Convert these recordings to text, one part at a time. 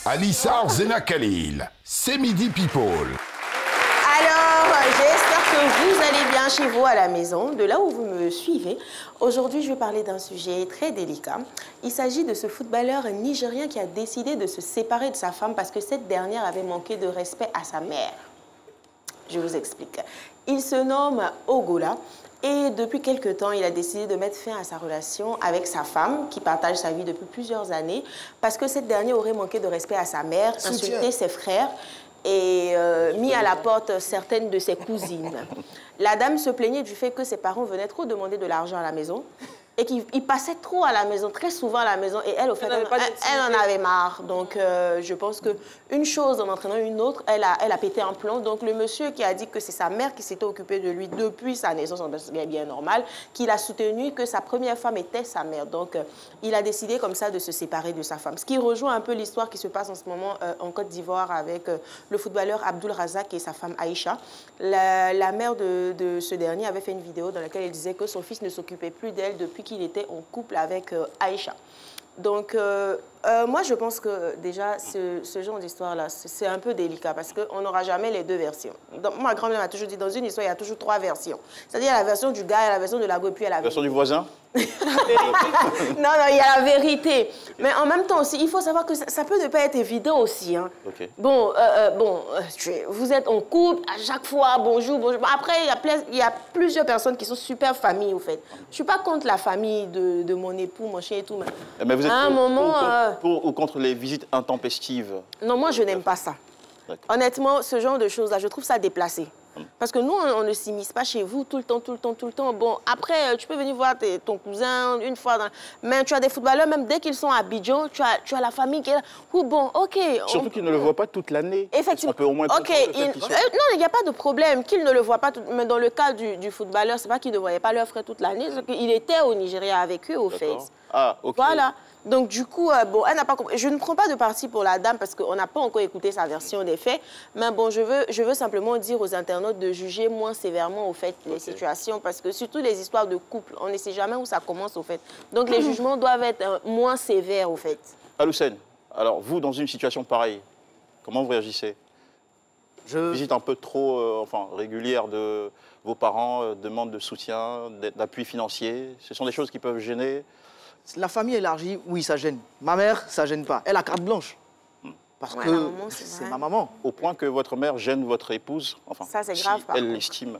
Anissar Zena Khalil, c'est Midi People. Alors, j'espère que vous allez bien chez vous à la maison, de là où vous me suivez. Aujourd'hui, je vais parler d'un sujet très délicat. Il s'agit de ce footballeur nigérien qui a décidé de se séparer de sa femme parce que cette dernière avait manqué de respect à sa mère. Je vous explique. Il se nomme Ogola. Et depuis quelques temps, il a décidé de mettre fin à sa relation avec sa femme, qui partage sa vie depuis plusieurs années, parce que cette dernière aurait manqué de respect à sa mère, insulté ses frères et mis à la porte certaines de ses cousines. La dame se plaignait du fait que ses parents venaient trop demander de l'argent à la maison et qu'ils passaient trop à la maison, très souvent à la maison. Et elle, au fait, elle en avait marre. Donc, je pense qu'une chose en entraînant une autre, elle a pété un plomb. Donc, le monsieur qui a dit que c'est sa mère qui s'était occupée de lui depuis sa naissance, c'est bien normal, qu'il a soutenu que sa première femme était sa mère. Donc, il a décidé comme ça de se séparer de sa femme. Ce qui rejoint un peu l'histoire qui se passe en ce moment en Côte d'Ivoire avec le footballeur Abdul Razak et sa femme Aïcha. La mère de ce dernier avait fait une vidéo dans laquelle elle disait que son fils ne s'occupait plus d'elle depuis qu'il était en couple avec Aïcha. Donc, moi, je pense que déjà, ce genre d'histoire-là, c'est un peu délicat parce qu'on n'aura jamais les deux versions. Donc, ma grand-mère m'a toujours dit, dans une histoire, il y a toujours trois versions. C'est-à-dire la version du gars, la version de la go, puis la version du voisin. Non, il y a la vérité. Mais en même temps aussi, il faut savoir que ça peut ne pas être évident aussi. Hein. Okay. Bon, vous êtes en couple, à chaque fois, bonjour, bonjour. Après, il y a plusieurs personnes qui sont super familles, au fait. Je ne suis pas contre la famille de mon époux, mon chien et tout. Mais vous êtes pour ou contre les visites intempestives? Non, moi, je n'aime pas ça. Honnêtement, ce genre de choses-là, je trouve ça déplacé. Parce que nous, on ne s'immisce pas chez vous tout le temps. Bon, après, tu peux venir voir ton cousin une fois. Mais tu as des footballeurs, même dès qu'ils sont à Abidjan, tu as la famille qui est là. Ou bon, OK. Surtout qu'ils ne le voient pas toute l'année. Effectivement. On peut au moins OK. Non, il n'y a pas de problème qu'ils ne le voient pas. Mais dans le cas du footballeur, c'est pas qu'ils ne voyaient pas leur frère toute l'année. C'est qu'il était au Nigeria avec eux, au fait. Ah, OK. Voilà. Donc, du coup, bon, elle n'a pas compris. Je ne prends pas de parti pour la dame parce qu'on n'a pas encore écouté sa version des faits. Mais bon, je veux simplement dire aux internautes de juger moins sévèrement, au fait, les situations. Parce que surtout les histoires de couple, on ne sait jamais où ça commence, au fait. Donc, les jugements doivent être moins sévères, au fait. Aloussène, alors vous, dans une situation pareille, comment vous réagissez? Visite un peu trop régulière de vos parents, demande de soutien, d'appui financier. Ce sont des choses qui peuvent gêner. La famille élargie, oui, ça gêne. Ma mère, ça gêne pas. Elle a carte blanche. Parce que c'est ma maman. Au point que votre mère gêne votre épouse. Enfin, ça, c'est grave. Si elle l'estime.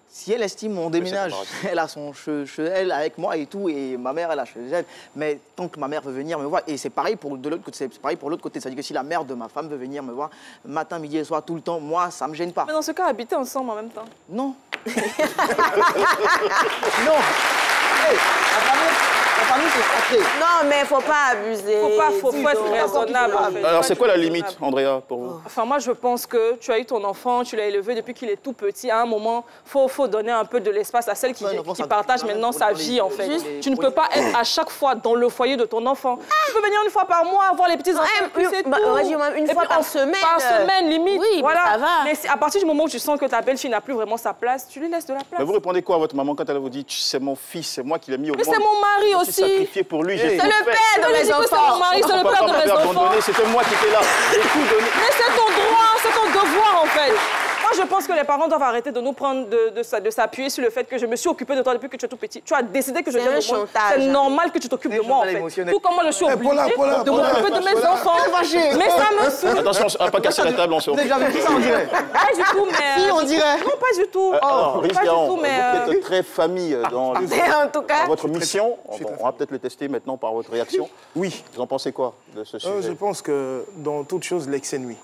Si elle estime, on déménage. Elle a son elle avec moi et tout, et ma mère, elle a chez elle. Mais tant que ma mère veut venir me voir, et c'est pareil pour l'autre côté, c'est pareil pour l'autre côté. C'est-à-dire que si la mère de ma femme veut venir me voir matin, midi et soir, tout le temps, moi, ça me gêne pas. Mais dans ce cas, habiter ensemble en même temps? Non. Non. Hey, la famille, c'est sacré. Non, mais il ne faut pas abuser. Faut être raisonnable. En fait. Alors, c'est quoi la limite, Andrea, pour vous? Enfin, moi, je pense que tu as eu ton enfant, tu l'as élevé depuis qu'il est tout petit. À un moment, faut donner un peu de l'espace à celle qui partage maintenant sa vie, en fait. Tu ne peux pas être à chaque fois dans le foyer de ton enfant. Tu peux venir une fois par mois, voir les petits-enfants, puis c'est tout. Une fois par semaine. Par semaine, limite. Oui, voilà. ça va. Mais à partir du moment où tu sens que ta belle-fille n'a plus vraiment sa place, tu lui laisses de la place. Mais vous répondez quoi à votre maman quand elle vous dit « c'est mon fils, c'est moi qui l'ai mis au monde ». Mais c'est mon mari aussi. Sacrifié pour lui, j'ai c'est le père de mes enfants. C'est mon mari, c'est le père de mes enfants. C'était moi qui étais là. Mais c'est ton droit, c'est ton devoir en fait. Moi, je pense que les parents doivent arrêter de nous prendre, de s'appuyer sur le fait que je me suis occupée de toi depuis que tu es tout petit. Tu as décidé que je viens de moi. C'est normal que tu t'occupes de moi, en fait. Tout comme moi, je suis obligée de m'occuper de mes enfants. Mais ça me saoule. Attention, on ne va pas casser la table, on se Vous n'avez jamais vu ça, on dirait? Pas du tout, mais... Si, on dirait. Non, pas du tout. Pas du tout, mais... Vous êtes très famille dans En tout cas. votre mission. On va peut-être le tester maintenant par votre réaction. Oui. Vous en pensez quoi de ce sujet? Je pense que dans toute chose, l'excès nuit.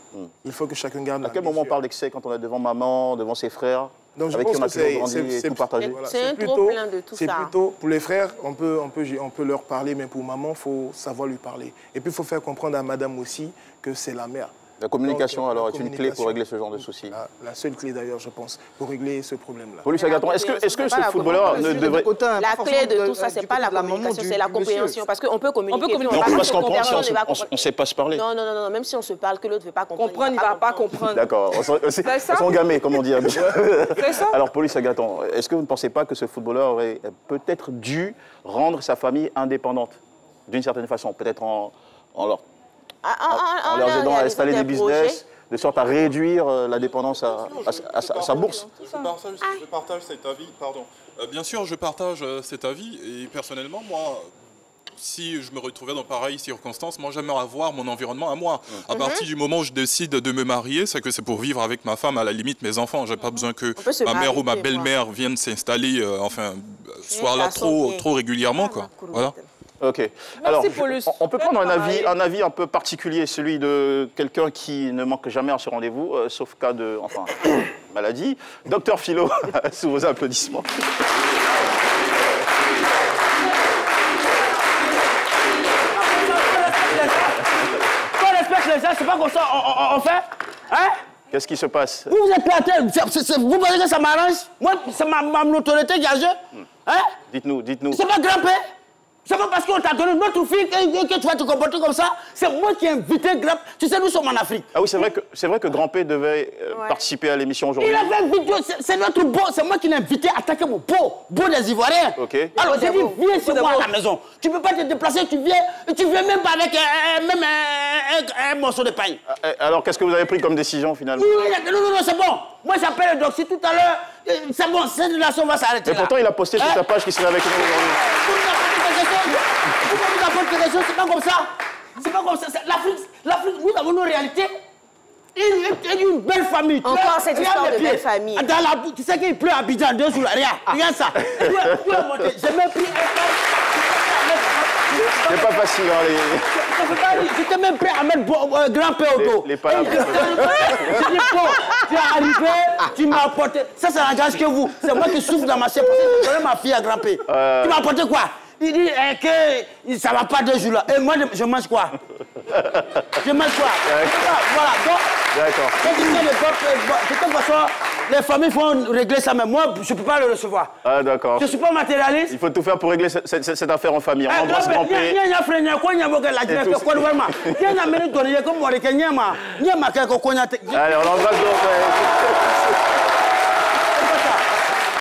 Il faut que chacun garde la À quel moment on parle d'excès? Quand on est devant maman, devant ses frères, donc, avec qui on a toujours grandi et tout partagé? C'est un trop plein de tout ça. C'est plutôt, pour les frères, on peut leur parler, mais pour maman, il faut savoir lui parler. Et puis, il faut faire comprendre à madame aussi que c'est la mère. La communication, alors, est une clé pour régler ce genre de soucis? La seule clé, d'ailleurs, je pense, pour régler ce problème-là. Paulus Agathon, est-ce que ce footballeur ne devrait... La clé de tout ça, c'est pas la communication, c'est la compréhension. Parce qu'on peut communiquer. On peut pas se comprendre si on ne sait pas se parler. Non, même si on se parle, que l'autre ne veut pas comprendre. Il ne va pas comprendre. D'accord, on s'en gamé, comme on dit. C'est ça. Alors, Paulus Agathon, est-ce que vous ne pensez pas que ce footballeur aurait peut-être dû rendre sa famille indépendante? d'une certaine façon, peut-être en leur aidant à installer des business, de sorte à réduire la dépendance à sa bourse. Je partage cet avis, pardon. Bien sûr, je partage cet avis et personnellement, moi, si je me retrouvais dans pareilles circonstances, moi j'aimerais avoir mon environnement à moi. À partir du moment où je décide de me marier, c'est que c'est pour vivre avec ma femme, à la limite mes enfants. J'ai pas besoin que ma mère ou ma belle-mère viennent s'installer, soit là trop régulièrement, quoi. Voilà. Ok. Alors, on peut prendre un avis un peu particulier, celui de quelqu'un qui ne manque jamais à ce rendez-vous, sauf cas de maladie. Docteur Philo, sous vos applaudissements. C'est pas comme ça, on fait. Hein? Qu'est-ce qui se passe? Vous êtes là, vous pensez que ça m'arrange? Moi, c'est ma notoriété qui a joué. Hein? Dites-nous. C'est pas Grand-Père. C'est pas parce qu'on t'a donné notre fille que tu vas te comporter comme ça. C'est moi qui ai invité Grand. Tu sais, nous sommes en Afrique. Ah oui, c'est vrai que Grand-Père devait participer à l'émission aujourd'hui. Il avait invité, c'est notre beau, c'est moi qui l'ai invité à attaquer mon beau des Ivoiriens. Ok. Alors j'ai dit, viens chez moi à la maison. Tu peux pas te déplacer, tu viens même pas avec un morceau de pain. Alors qu'est-ce que vous avez pris comme décision finalement? Non, c'est bon. Moi j'appelle le Doxy tout à l'heure. C'est bon, cette relation va s'arrêter. Et pourtant il a posté sur sa page qu'il serait avec nous aujourd'hui. C'est pas comme ça. C'est pas comme ça. L'Afrique, nous avons nos réalités. Une belle famille. Encore cette histoire de belle famille. Tu sais qu'il pleut à Abidjan 2 jours. Regarde ça. J'ai même pris c'est pas facile, hein, J'étais même prêt à mettre Grand-Père au dos. Les palabres. J'ai dit, bon, tu es arrivé, tu m'as apporté. Ça n'engage que vous. C'est moi qui souffre dans ma chair parce que j'ai donné ma fille à Grand-Père. Tu m'as apporté quoi? Il dit que ça ne va pas 2 jours là. Et moi, je mange quoi? Je mange quoi? Voilà, donc, d'accord. De toute façon, les familles vont régler ça, mais moi, je ne peux pas le recevoir. Ah, d'accord. Je ne suis pas matérialiste. Il faut tout faire pour régler cette affaire en famille. On embrasse Grand-Père. Allez, on embrasse Grand-Père.